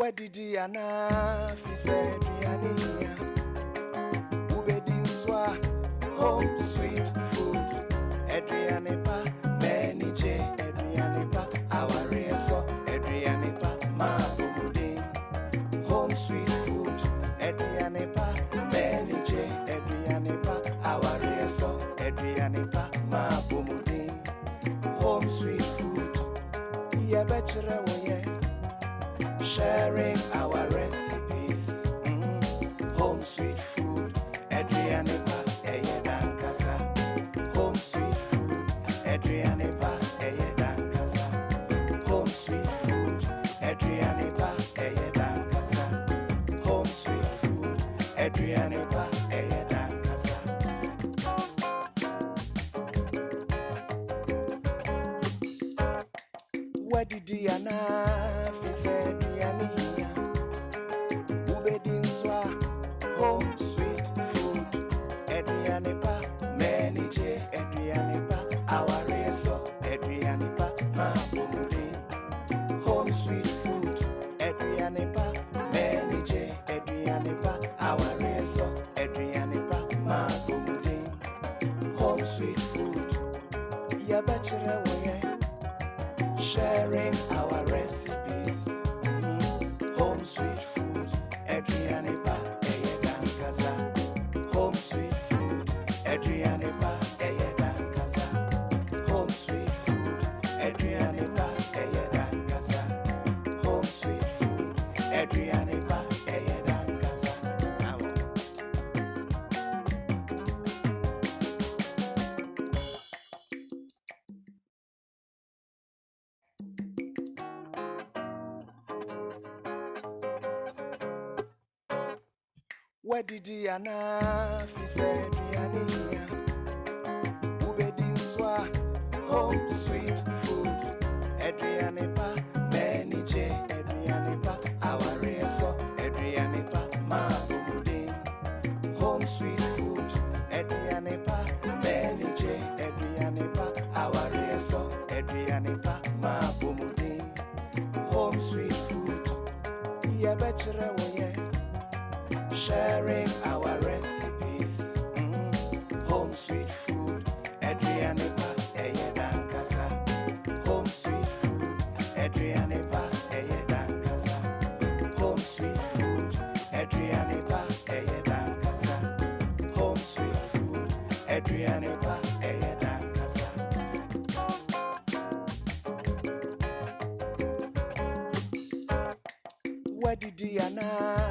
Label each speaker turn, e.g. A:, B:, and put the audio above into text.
A: Where did Diana fi said Riania? Ubedi Swa home sweet food. Adrianepa Menije Adrianepa our so Adrianepa Mabumudi home sweet food. Adrianepa Menije Adrianepa our so Adrianepa Mabumudi home sweet food. Yeah, betcha sharing our recipes. Home sweet food, Adrianepa, Eyedan Casa. Home sweet food, Adrianepa, Eyedan Casa. Home sweet food, Adrianepa, Eyedan Casa. Home sweet food, Adrianepa, Eyedan Casa. Where did Diana fi said Diania? Ubedi Swa home sweet food. Adrianepa Menije Adrianepa our so Adrianepa Mabumudi home sweet food. Adrianepa Menije Adrianepa our so Adrianepa Mabumudi home sweet food. Ya betcha sharing our recipes. Home sweet food, Adrianepa, Eyedan Casa. Home sweet food, Adrianepa, Eyedan Casa. Home sweet food, Adrianepa, Eyedan Casa. Home sweet food, Adrianepa, Eyedan Casa. Where did Diana fi said Riania? Ubedi Swa home sweet food. Adrianepa Menije Adrianepa our so Adrianepa Mabumudi home sweet food. Adrianepa Menije Adrianepa our so Adrianepa Mabumudi home sweet food. Yeah, betcha sharing our recipes. Home sweet food, Adrianepa, Eyedan Casa. Home sweet food, Adrianepa, Eyedan Casa. Home sweet food, Adrianepa, Eyedan Casa. Home sweet food, Adrianepa, Eyedan Casa. Where did Diana